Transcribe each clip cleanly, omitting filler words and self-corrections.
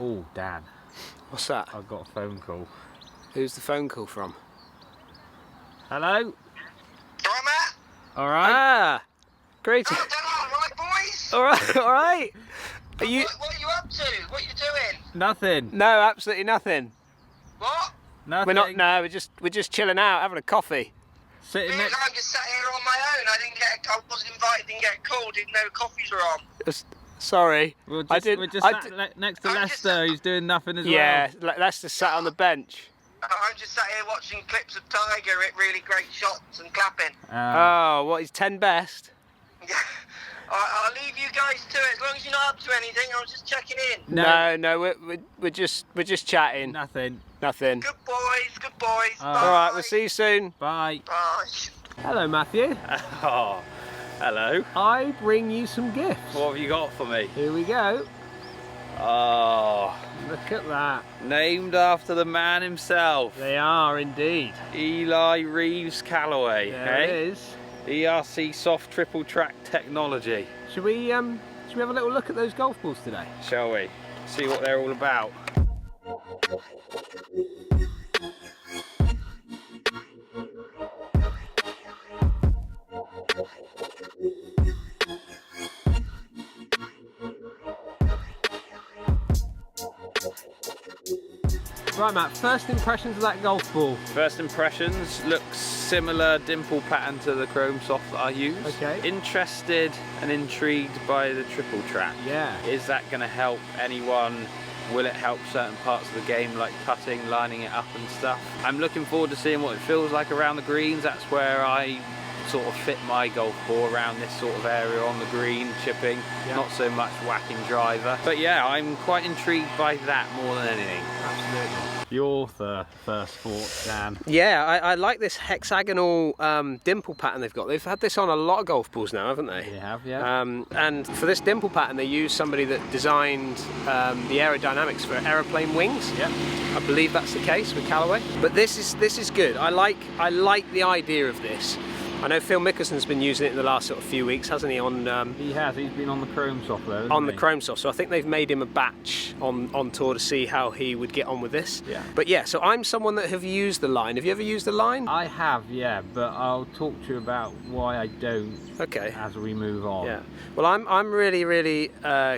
Oh, Dan. What's that? I've got a phone call. Who's the phone call from? Hello? Alright, Matt? Alright. Ah! Great. Oh, alright, boys? Alright, alright. Are you... What are you up to? What are you doing? Nothing. No, absolutely nothing. What? Nothing. We're not, no, we're just chilling out, having a coffee. Sitting Because next... I'm just sat here on my own. I wasn't invited, didn't get called, didn't know coffees were on. Sorry. We're I just, did, we're just I sat did- next to I'm Lester, who's doing nothing as Yeah, Lester sat on the bench. I'm just sat here watching clips of Tiger at really great shots and clapping. well. Oh, what, he's 10 best? Yeah. I'll leave you guys to it. As long as you're not up to anything, I was just checking in. No, we're just chatting. Nothing. Nothing. Good boys, good boys. Bye. Alright, we'll see you soon. Bye. Bye. Hello, Matthew. Oh, hello. I bring you some gifts. What have you got for me? Here we go. Oh, Look at that. named after the man himself, They are indeed. Eli Reeves Callaway. There it is. E.R.C. soft triple track technology. Should we have a little look at those golf balls today? Shall we? See what they're all about. Right, Matt, first impressions of that golf ball. First impressions, looks similar dimple pattern to the chrome soft that I use. Okay. Interested and intrigued by the triple track. Yeah. Is that going to help anyone? Will it help certain parts of the game like putting, lining it up and stuff? I'm looking forward to seeing what it feels like around the greens. That's where I sort of fit my golf ball, around this sort of area on the green, chipping, not so much whacking driver. But yeah, I'm quite intrigued by that more than anything. Absolutely. Your first thoughts, Dan. Yeah, I like this hexagonal dimple pattern they've got. They've had this on a lot of golf balls now, haven't they? You have, yeah. And for this dimple pattern, they used somebody that designed the aerodynamics for aeroplane wings. Yep. I believe that's the case with Callaway. But this is good. I like the idea of this. I know Phil Mickelson's been using it in the last sort of few weeks, hasn't he? On He has. He's been on the chrome soft though, hasn't on the he? chrome soft, so I think they've made him a batch on tour to see how he would get on with this. Yeah. But yeah, so I'm someone that have used the line. Have you ever used the line? I have, yeah, but I'll talk to you about why I don't Okay. as we move on. Yeah. Well, I'm really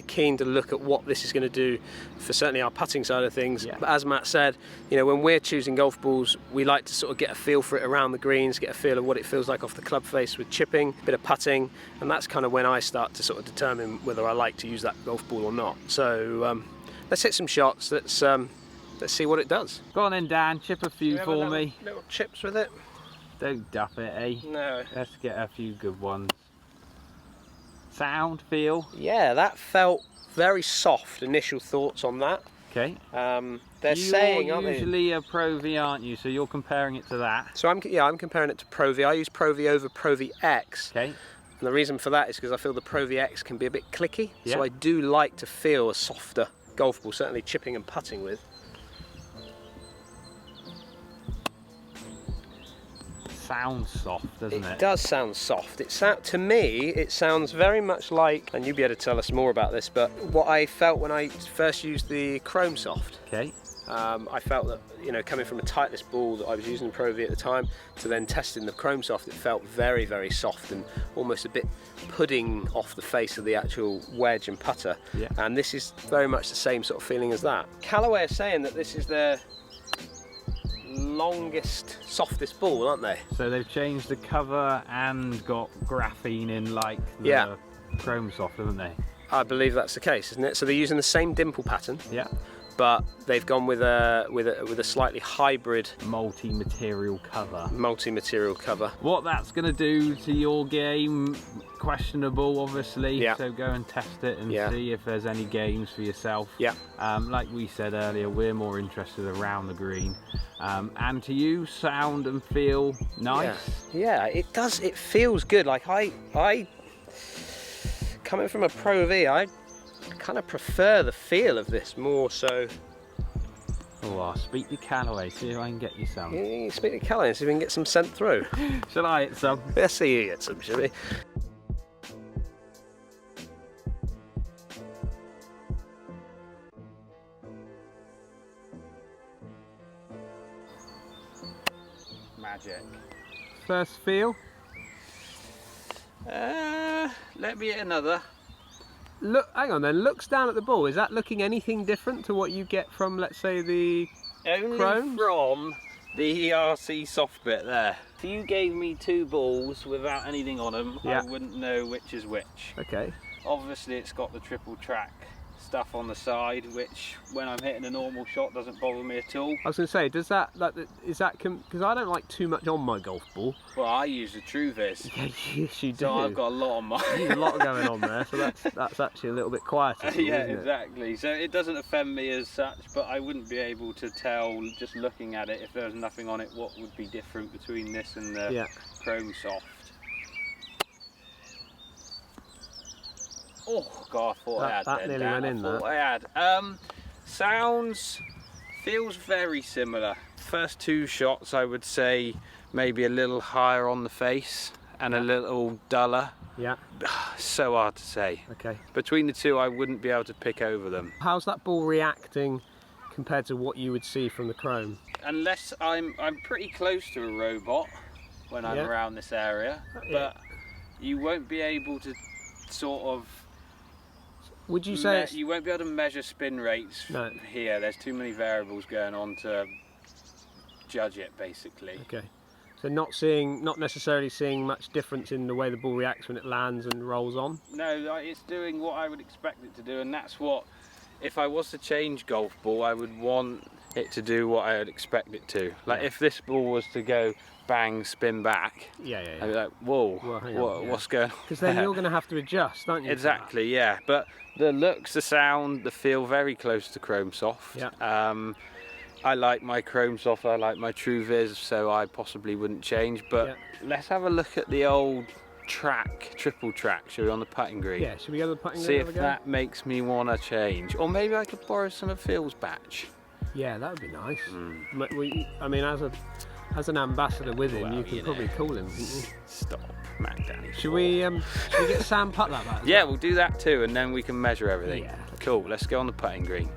keen to look at what this is going to do for certainly our putting side of things. Yeah. But as Matt said, you know, when we're choosing golf balls, we like to sort of get a feel for it around the greens, get a feel of what it feels like off the club face with chipping, a bit of putting, and that's kind of when I start to sort of determine whether I like to use that golf ball or not. So let's hit some shots. Let's see what it does. Go on then, Dan, chip a few for me. Little chips with it. Don't duff it, eh? No. Let's get a few good ones. Sound, feel. Yeah, that felt very soft. Initial thoughts on that. Okay. They're saying, aren't You're they? usually a Pro V, aren't you? So you're comparing it to that. So I'm comparing it to Pro V. I use Pro V over Pro V X. Okay. And the reason for that is because I feel the Pro V X can be a bit clicky. Yeah. So I do like to feel a softer golf ball, certainly chipping and putting with. Sounds soft, doesn't it? It does sound soft. To me, it sounds very much like, and you'll be able to tell us more about this, but what I felt when I first used the Chrome Soft. Okay. I felt that, you know, coming from a Titleist ball that I was using the Pro V at the time to then testing the Chrome Soft, it felt very, very soft and almost a bit pudding off the face of the actual wedge and putter. Yeah. And this is very much the same sort of feeling as that. Callaway are saying that this is their longest, softest ball, aren't they? So they've changed the cover and got graphene in like the chrome soft, haven't they? I believe that's the case, isn't it? So they're using the same dimple pattern, Yeah. but they've gone with a slightly hybrid Multi-material cover. multi-material cover. What that's going to do to your game, questionable obviously, Yeah. so go and test it and Yeah. see if there's any games for yourself. Yeah. Like we said earlier, we're more interested around the green. And to you, sound and feel nice. Yeah, it does. It feels good. Like I coming from a Pro V, I kind of prefer the feel of this more so. Oh, I'll speak to Callaway, see if I can get you some. You speak to Callaway and see if we can get some sent through. Shall I hit some? Let's see you get some, shall we? magic. First feel? Let me hit another. Look, hang on then, looks down at the ball. Is that looking anything different to what you get from, let's say, the Only Chromes? from the E.R.C soft bit there. If you gave me 2 balls without anything on them, Yeah. I wouldn't know which is which. Okay. Obviously it's got the triple track stuff on the side, which when I'm hitting a normal shot doesn't bother me at all. I was going to say, does that is that because I don't like too much on my golf ball. Well, I use the TrueViz, Yeah, yes, you do. so I've got a lot on mine. There's a lot going on there, so that's actually a little bit quieter. For you, Yeah, isn't it? exactly. So it doesn't offend me as such, but I wouldn't be able to tell just looking at it if there was nothing on it what would be different between this and the Yeah. Chrome Soft. Oh God, I thought I had that nearly went in, I that. thought I had. Sounds, feels very similar. First 2 shots I would say maybe a little higher on the face and a little duller. Yeah. So hard to say. Okay. Between the 2 I wouldn't be able to pick over them. How's that ball reacting compared to what you would see from the Chrome? Unless I'm pretty close to a robot when I'm Yeah. around this area, Yeah. but you won't be able to sort of Would you say it's, you won't be able to measure spin rates No. here. There's too many variables going on to judge it, basically. okay? So not necessarily seeing much difference in the way the ball reacts when it lands and rolls on. No, it's doing what I would expect it to do, and that's what, if I was to change golf ball, I would want it to do what I would expect it to. Like if this ball was to go bang, spin back, Yeah, I'd be like, whoa, Well, hang on, yeah. what's going on? Because then there? you're going to have to adjust, aren't you? to Exactly, yeah. But the looks, the sound, the feel, very close to Chrome Soft. Yeah. I like my Chrome Soft, I like my TrueViz, so I possibly wouldn't change. But Yeah. let's have a look at the old track, triple track, shall we, on the putting green? Yeah. Should we go to the putting See green? if Have a go? that makes me want to change. Or maybe I could borrow some of Phil's batch. Yeah, that would be nice. I mean, as an ambassador with him, Well, you can you probably know. call him, couldn't you? Stop, Mac Danny. Should we get Sam putt that back? Yeah, we'll do that too, and then we can measure everything. Yeah. Cool, let's go on the putting green.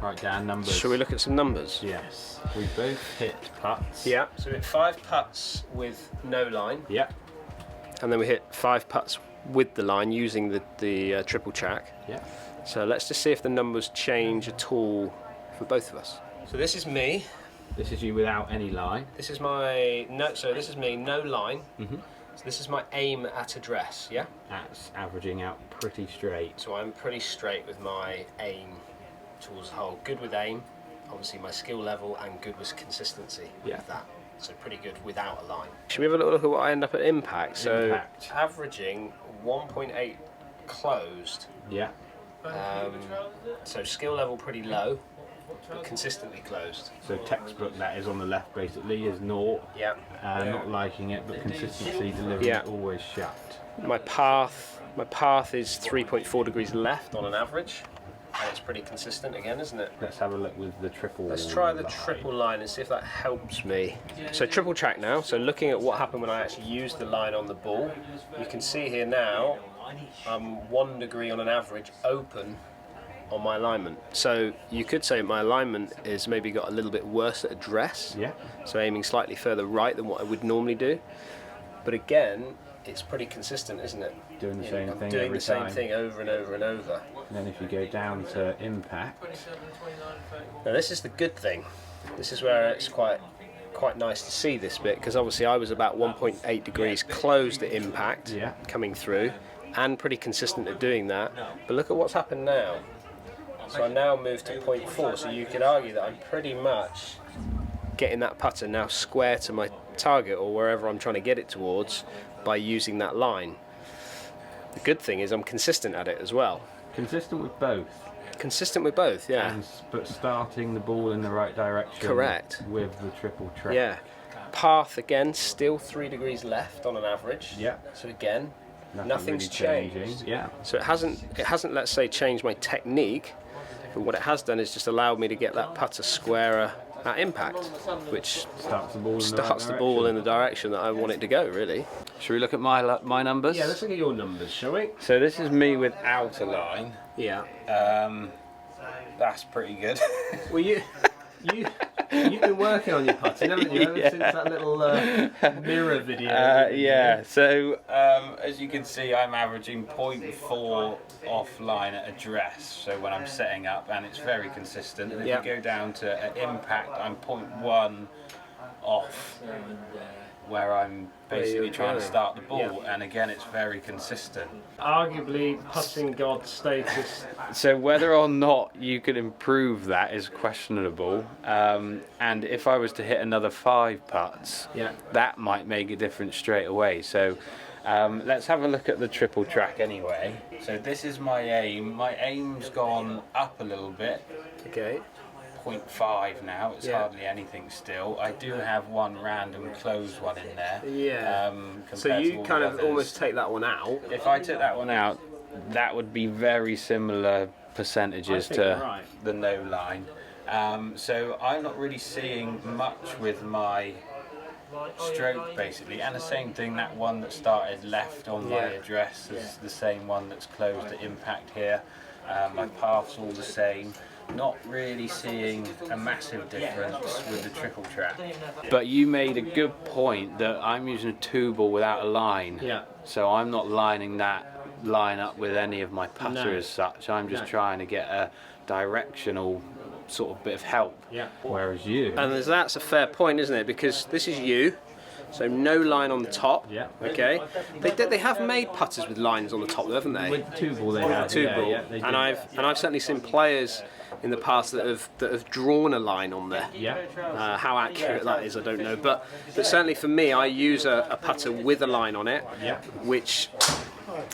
Right, Dan, numbers. Shall we look at some numbers? Yes. We both hit putts. Yeah. So we hit 5 putts with no line, Yeah. and then we hit 5 putts with the line using the triple track. Yeah. So let's just see if the numbers change at all for both of us. So this is me. This is you without any line. This is my no. So this is me, no line. So this is my aim at address. Yeah. That's averaging out pretty straight. So I'm pretty straight with my aim towards the hole. Good with aim, obviously my skill level, and good with consistency Yeah. with that. So pretty good without a line. Should we have a little look at what I end up at impact? So Impact. averaging 1.8 closed. Yeah. So skill level pretty low, but consistently closed. So textbook that is on the left basically is naught. Yeah. Not liking it, but consistency delivery Yeah. always shut. My path is 3.4 degrees left on an average. And it's pretty consistent again, isn't it? Let's have a look with the triple. Let's try the line. triple line and see if that helps me. So triple track now, so looking at what happened when I actually used the line on the ball, you can see here now I'm 1 degree on an average open on my alignment. So you could say my alignment is maybe got a little bit worse at address, Yeah. so aiming slightly further right than what I would normally do. But again, it's pretty consistent, isn't it? Doing the You same know, I'm thing doing every the same time. thing over and over and over. And then if you go down to impact, Now this is the good thing. This is where it's quite nice to see this bit, because obviously I was about 1.8 degrees closed at impact, Yeah. coming through, and pretty consistent at doing that. But look at what's happened now. So I now moved to 0.4, so you could argue that I'm pretty much getting that putter now square to my target or wherever I'm trying to get it towards by using that line. The good thing is I'm consistent at it as well. consistent with both. Consistent with both, yeah. But starting the ball in the right direction. Correct. With the triple track. Yeah. Path again, still 3 degrees left on an average. Yeah. So again, Nothing nothing's really changing. changed. Yeah. So it hasn't, let's say, changed my technique, And what it has done is just allowed me to get that putter squarer at impact, which Starts the ball in the starts right the ball in the direction that I want it to go, really. Should we look at my numbers? Yeah, let's look at your numbers, shall we? So this is me without a line. Yeah. That's pretty good. Well, you've been working on your putting, haven't you? Ever since that little mirror video. Yeah. So as you can see, I'm averaging 0.4 offline at address. So when I'm setting up, and it's very consistent. And if you go down to impact, I'm 0.1 off, where I'm basically trying to start the ball, and again it's very consistent. Arguably putting god status. So whether or not you could improve that is questionable, and if I was to hit another 5 putts, that might make a difference straight away. So let's have a look at the triple track anyway. So this is my aim. My aim's gone up a little bit. Okay. 0.5 now, it's hardly anything still. I do have one random closed one in there. Yeah. So you kind of almost take that one out. If I took that one out, that would be very similar percentages to the no line. So I'm not really seeing much with my stroke basically, and the same thing, that one that started left on my address is the same one that's closed at impact here. My path's all the same. Not really seeing a massive difference with the triple track. But you made a good point that I'm using a 2-ball without a line. Yeah. So I'm not lining that line up with any of my putter as such. I'm just trying to get a directional sort of bit of help. Yeah. Whereas you... And that's a fair point, isn't it? Because this is you. So no line on the top. Yeah. Okay. They have made putters with lines on the top, haven't they? With 2-ball they have. 2-ball. Yeah, they do. And I've certainly seen players in the past that have drawn a line on there. Yeah. How accurate that is, I don't know. But certainly for me, I use a putter with a line on it, which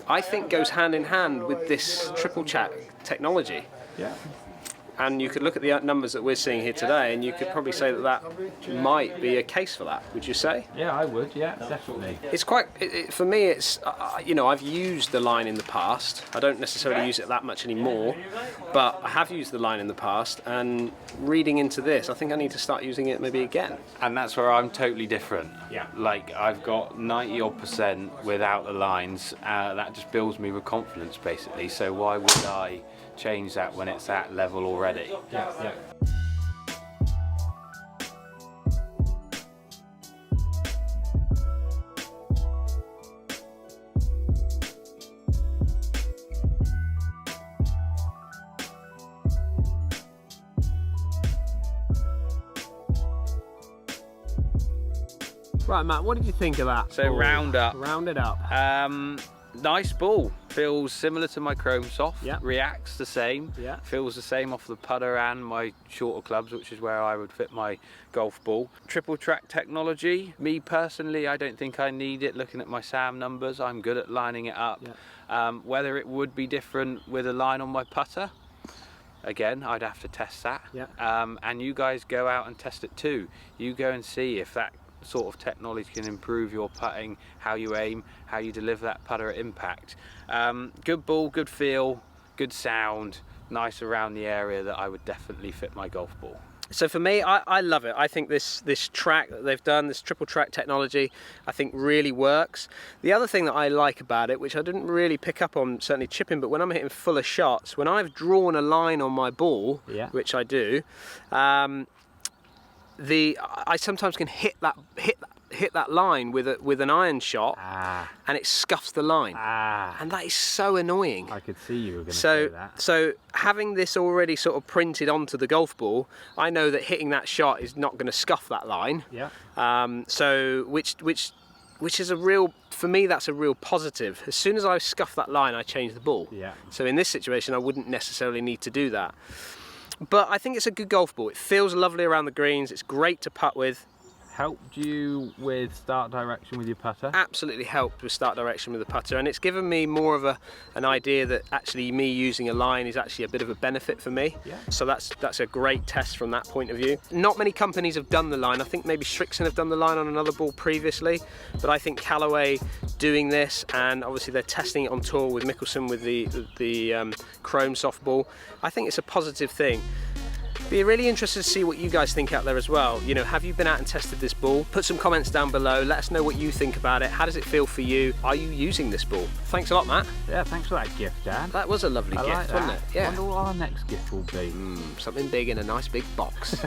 I think goes hand in hand with this triple track technology. Yeah. And you could look at the numbers that we're seeing here today, and you could probably say that might be a case for that. Would you say? Yeah, I would. Yeah, definitely. It's quite. For me, it's you know, I've used the line in the past. I don't necessarily use it that much anymore, but I have used the line in the past. And reading into this, I think I need to start using it maybe again. And that's where I'm totally different. Yeah. Like I've got 90% without the lines. That just builds me with confidence, basically. So why would I change that when it's at level already? Yeah. Yeah. Right, Matt, what did you think of that? So round up. Round it up. Nice ball. Feels similar to my Chrome Soft. Yeah. Reacts the same. Yeah. Feels the same off the putter and my shorter clubs, which is where I would fit my golf ball. Triple track technology. Me personally, I don't think I need it. Looking at my SAM numbers, I'm good at lining it up. Yeah. Whether it would be different with a line on my putter, again, I'd have to test that. Yeah. And you guys go out and test it too. You go and see if that sort of technology can improve your putting, how you aim, how you deliver that putter at impact. Good ball, good feel, good sound, nice around the area that I would definitely fit my golf ball. So for me, I love it. I think this track that they've done, this triple track technology, I think really works. The other thing that I like about it, which I didn't really pick up on certainly chipping, but when I'm hitting fuller shots, when I've drawn a line on my ball, which I do, I sometimes can hit that line with an iron shot, and it scuffs the line, and that is so annoying. I could see you were going to say that. So having this already sort of printed onto the golf ball, I know that hitting that shot is not going to scuff that line. Yeah. So which is a real, for me, that's a real positive. As soon as I scuff that line, I change the ball. Yeah. So in this situation, I wouldn't necessarily need to do that. But I think it's a good golf ball. It feels lovely around the greens. It's great to putt with. helped you with start direction with your putter? Absolutely helped with start direction with the putter, and it's given me more of an idea that actually me using a line is actually a bit of a benefit for me. Yeah. So that's a great test from that point of view. Not many companies have done the line. I think maybe Hendriksen have done the line on another ball previously, but I think Callaway doing this, and obviously they're testing it on tour with Hendriksen with the chrome softball. I think it's a positive thing. Be really interested to see what you guys think out there as well. You know, have you been out and tested this ball? Put some comments down below. Let us know what you think about it. How does it feel for you? Are you using this ball? Thanks a lot, Matt. Yeah, thanks for that gift, Dan. That was a lovely gift, like wasn't it? Yeah. I wonder what our next gift will be. Something big in a nice big box.